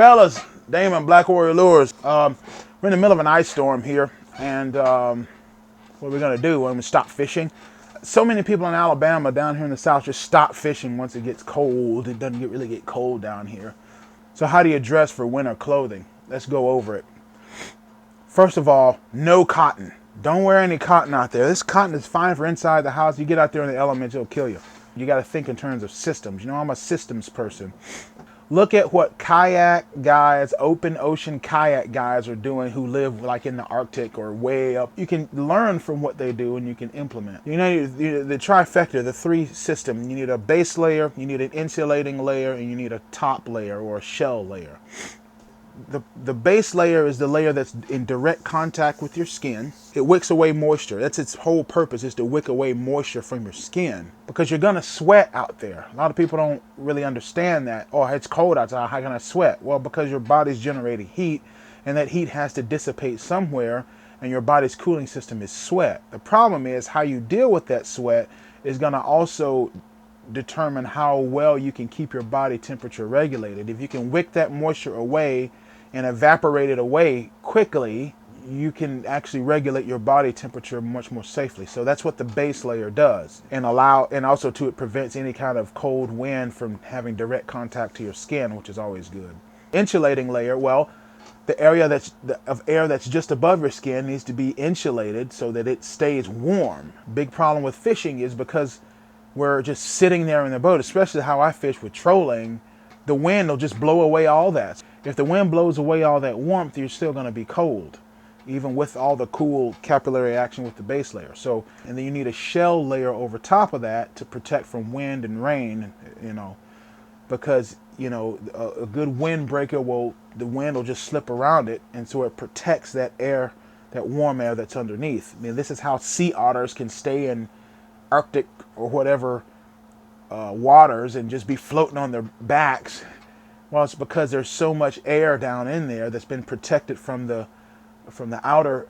Fellas, Damon, Black Warrior Lures. We're in the middle of an ice storm here, and what we're gonna do when we stop fishing. So many people in Alabama down here in the South just stop fishing once it gets cold. It doesn't really get cold down here. So how do you dress for winter clothing? Let's go over it. First of all, no cotton. Don't wear any cotton out there. This cotton is fine for inside the house. You get out there in the elements, it'll kill you. You got to think in terms of systems. You know, I'm a systems person. Look at what kayak guys, open ocean kayak guys are doing who live like in the Arctic or way up. You can learn from what they do and you can implement. You know, the trifecta, the three system, you need a base layer, you need an insulating layer, and you need a top layer or a shell layer. The base layer is the layer that's in direct contact with your skin. It wicks away moisture. That's its whole purpose, is to wick away moisture from your skin, because you're gonna sweat out there. A lot of people don't really understand that. Oh, it's cold outside, how can I sweat? Well, because your body's generating heat, and that heat has to dissipate somewhere, and your body's cooling system is sweat. The problem is how you deal with that sweat is gonna also determine how well you can keep your body temperature regulated. If you can wick that moisture away and evaporate it away quickly, you can actually regulate your body temperature much more safely. So that's what the base layer does, and also too, it prevents any kind of cold wind from having direct contact to your skin, which is always good. Insulating layer, well, the area of air that's just above your skin needs to be insulated so that it stays warm. Big problem with fishing is because we're just sitting there in the boat, especially how I fish with trolling, the wind will just blow away all that. If the wind blows away all that warmth, you're still going to be cold, even with all the cool capillary action with the base layer. So, and then you need a shell layer over top of that to protect from wind and rain, you know, because, you know, a good windbreaker the wind will just slip around it, and so it protects that air, that warm air that's underneath. I mean, this is how sea otters can stay in Arctic or whatever waters and just be floating on their backs. Well, it's because there's so much air down in there that's been protected from the outer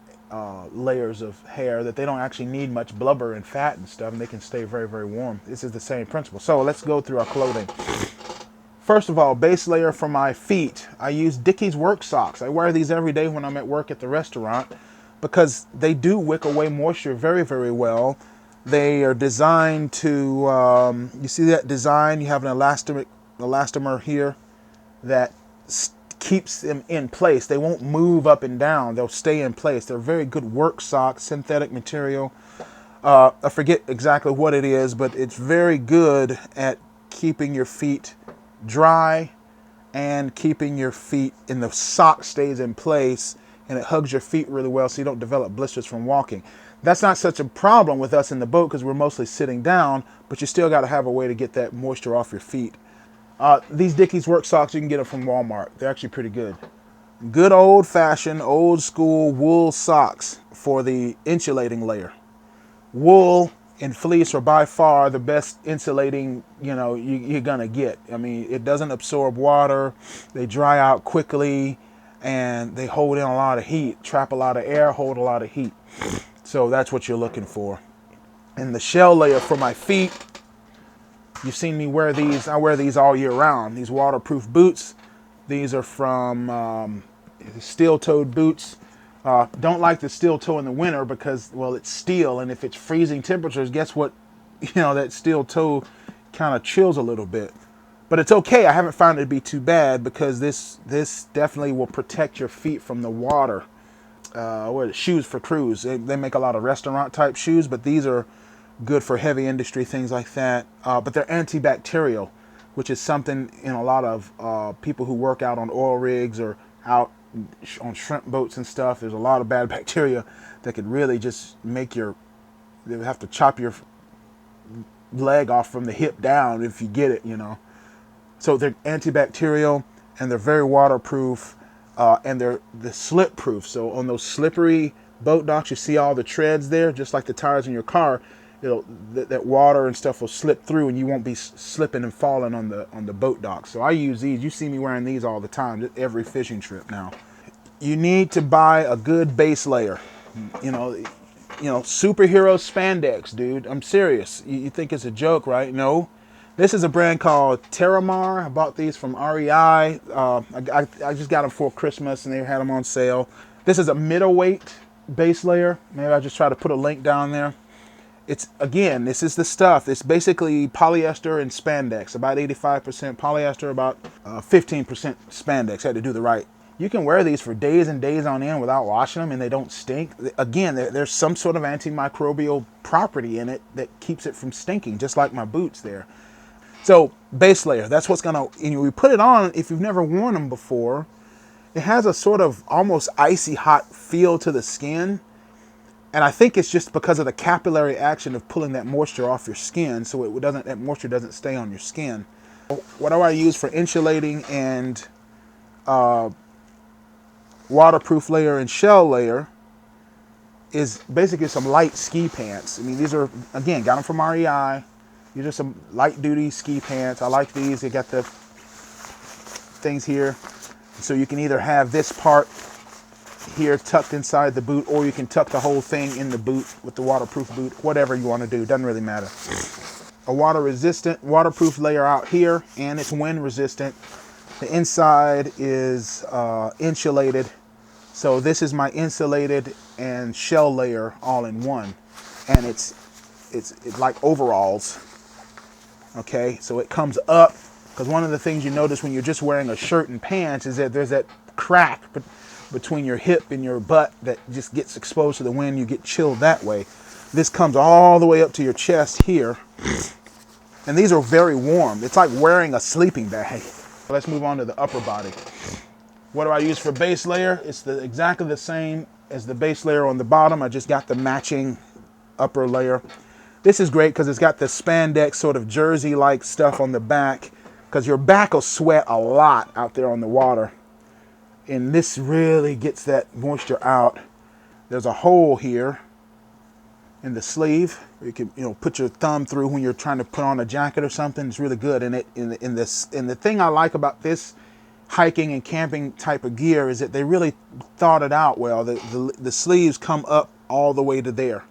layers of hair that they don't actually need much blubber and fat and stuff, and they can stay very, very warm. This is the same principle. So let's go through our clothing. First of all, base layer for my feet. I use Dickies work socks. I wear these every day when I'm at work at the restaurant because they do wick away moisture very, very well. They are designed to, you see that design? You have an elastomer here that keeps them in place. They won't move up and down. They'll stay in place. They're very good work socks, synthetic material. I forget exactly what it is, but it's very good at keeping your feet dry and keeping your feet, and the sock stays in place, and it hugs your feet really well so you don't develop blisters from walking. That's not such a problem with us in the boat because we're mostly sitting down, but you still got to have a way to get that moisture off your feet. These Dickies work socks, you can get them from Walmart. They're actually pretty good. Good old-fashioned, old-school wool socks for the insulating layer. Wool and fleece are by far the best insulating, you know, you're gonna get. I mean, it doesn't absorb water, they dry out quickly, and they hold in a lot of heat, trap a lot of air, hold a lot of heat. So that's what you're looking for. And the shell layer for my feet, you've seen me wear these. I wear these all year round. These waterproof boots. These are from steel-toed boots. Don't like the steel toe in the winter because, well, it's steel, and if it's freezing temperatures, guess what? You know, that steel toe kind of chills a little bit. But it's okay. I haven't found it to be too bad because this definitely will protect your feet from the water. What are the shoes for crews? They make a lot of restaurant type shoes, but these are good for heavy industry, things like that. But they're antibacterial, which is something in a lot of people who work out on oil rigs or out on shrimp boats and stuff. There's a lot of bad bacteria that could really just make they would have to chop your leg off from the hip down if you get it, you know. So they're antibacterial, and they're very waterproof. And they're slip proof. So on those slippery boat docks, you see all the treads there, just like the tires in your car. That water and stuff will slip through, and you won't be slipping and falling on the boat docks. So I use these. You see me wearing these all the time, every fishing trip now. You need to buy a good base layer. You know, superhero spandex, dude. I'm serious. You think it's a joke, right? No. This is a brand called Terramar. I bought these from REI. I just got them for Christmas and they had them on sale. This is a middleweight base layer. Maybe I'll just try to put a link down there. It's, again, this is the stuff. It's basically polyester and spandex. About 85% polyester, about 15% spandex. Had to do the right. You can wear these for days and days on end without washing them and they don't stink. Again, there's some sort of antimicrobial property in it that keeps it from stinking, just like my boots there. So, base layer, that's what's gonna, and we put it on, if you've never worn them before, it has a sort of almost icy hot feel to the skin. And I think it's just because of the capillary action of pulling that moisture off your skin, so it doesn't, that moisture doesn't stay on your skin. What do I use for insulating and waterproof layer and shell layer is basically some light ski pants. I mean, these are, again, got them from REI. These are some light duty ski pants. I like these. They got the things here. So you can either have this part here tucked inside the boot, or you can tuck the whole thing in the boot with the waterproof boot, whatever you want to do. Doesn't really matter. A water resistant waterproof layer out here, and it's wind resistant. The inside is insulated. So this is my insulated and shell layer all in one. And it's like overalls. Okay, so it comes up, because one of the things you notice when you're just wearing a shirt and pants is that there's that crack between your hip and your butt that just gets exposed to the wind. You get chilled that way. This comes all the way up to your chest here. And these are very warm. It's like wearing a sleeping bag. Let's move on to the upper body. What do I use for base layer? It's exactly the same as the base layer on the bottom. I just got the matching upper layer. This is great because it's got the spandex sort of jersey-like stuff on the back, because your back will sweat a lot out there on the water. And this really gets that moisture out. There's a hole here in the sleeve. You can, put your thumb through when you're trying to put on a jacket or something. It's really good. And the thing I like about this hiking and camping type of gear is that they really thought it out well. The sleeves come up all the way to there.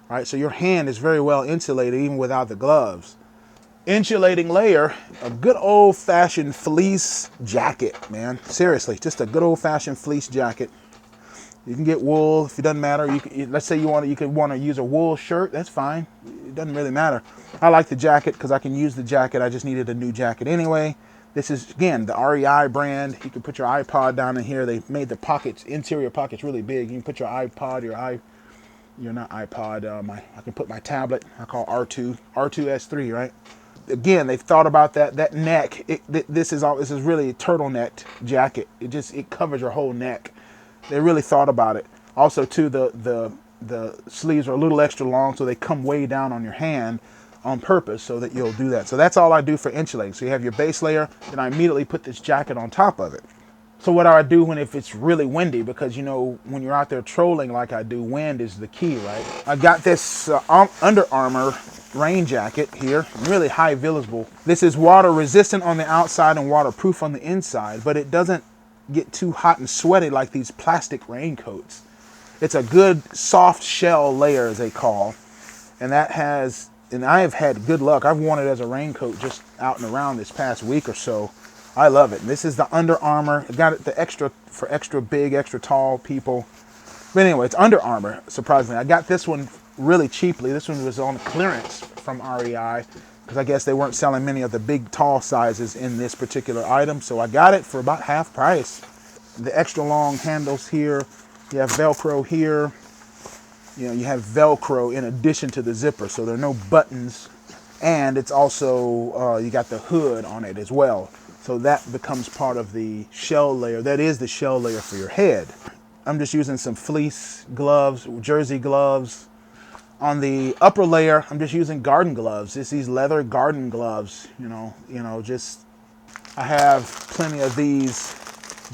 Right, so your hand is very well insulated even without the gloves. Insulating layer, a good old-fashioned fleece jacket, man. Seriously, just a good old-fashioned fleece jacket. You can get wool if it doesn't matter. Let's say you could want to use a wool shirt. That's fine. It doesn't really matter. I like the jacket because I can use the jacket. I just needed a new jacket anyway. This is, again, the REI brand. You can put your iPod down in here. They made the pockets, interior pockets, really big. You can put your iPod, I can put my tablet. I call R2S3, right? Again, they've thought about that. That neck. This is really a turtleneck jacket. It covers your whole neck. They really thought about it. Also, too, the sleeves are a little extra long, so they come way down on your hand on purpose, so that you'll do that. So that's all I do for insulating. So you have your base layer, then I immediately put this jacket on top of it. So what do I do if it's really windy? Because, when you're out there trolling like I do, wind is the key, right? I got this Under Armour rain jacket here, really high visible. This is water resistant on the outside and waterproof on the inside, but it doesn't get too hot and sweaty like these plastic raincoats. It's a good soft shell layer, as they call, and I have had good luck. I've worn it as a raincoat just out and around this past week or so. I love it. This is the Under Armour. I got it for extra big, extra tall people. But anyway, it's Under Armour, surprisingly. I got this one really cheaply. This one was on clearance from REI because I guess they weren't selling many of the big, tall sizes in this particular item. So I got it for about half price. The extra long handles here. You have Velcro here. You have Velcro in addition to the zipper, so there are no buttons. And it's also, you got the hood on it as well. So that becomes part of the shell layer. That is the shell layer for your head. I'm just using some fleece gloves, jersey gloves. On the upper layer, I'm just using garden gloves. It's these leather garden gloves, I have plenty of these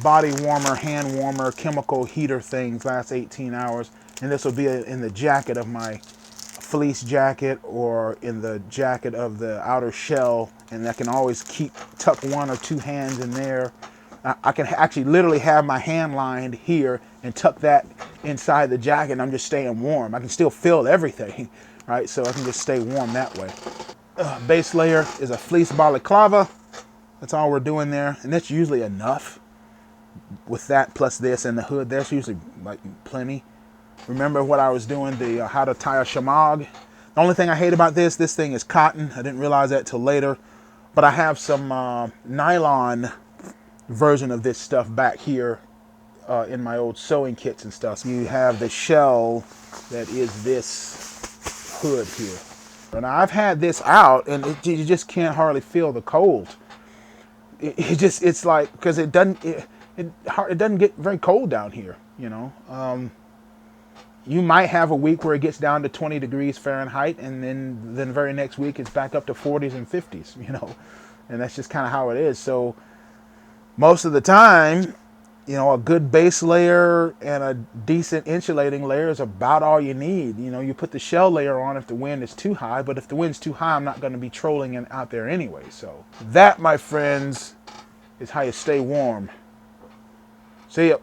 body warmer, hand warmer, chemical heater things, last 18 hours. And this will be in the jacket of my fleece jacket or in the jacket of the outer shell, and I can always tuck one or two hands in there. I can actually literally have my Handline here and tuck that inside the jacket, and I'm just staying warm. I can still feel everything, right? So I can just stay warm that way. base layer is a Fleece Balaclava. That's all we're doing there, and that's usually enough. With that plus this and the hood, that's usually like plenty. Remember what I was doing, the how to tie a shamag. The only thing I hate about this thing is cotton. I didn't realize that till later, but I have some nylon version of this stuff back here in my old sewing kits and stuff. So you have the shell that is this hood here. And I've had this out, and you just can't hardly feel the cold. It's like, because it doesn't get very cold down here, you know. You might have a week where it gets down to 20 degrees Fahrenheit, and then the very next week it's back up to 40s and 50s, you know. And that's just kind of how it is. So most of the time, you know, a good base layer and a decent insulating layer is about all you need. You know, you put the shell layer on if the wind is too high, but if the wind's too high, I'm not going to be trolling out there anyway. So that, my friends, is how you stay warm. See ya.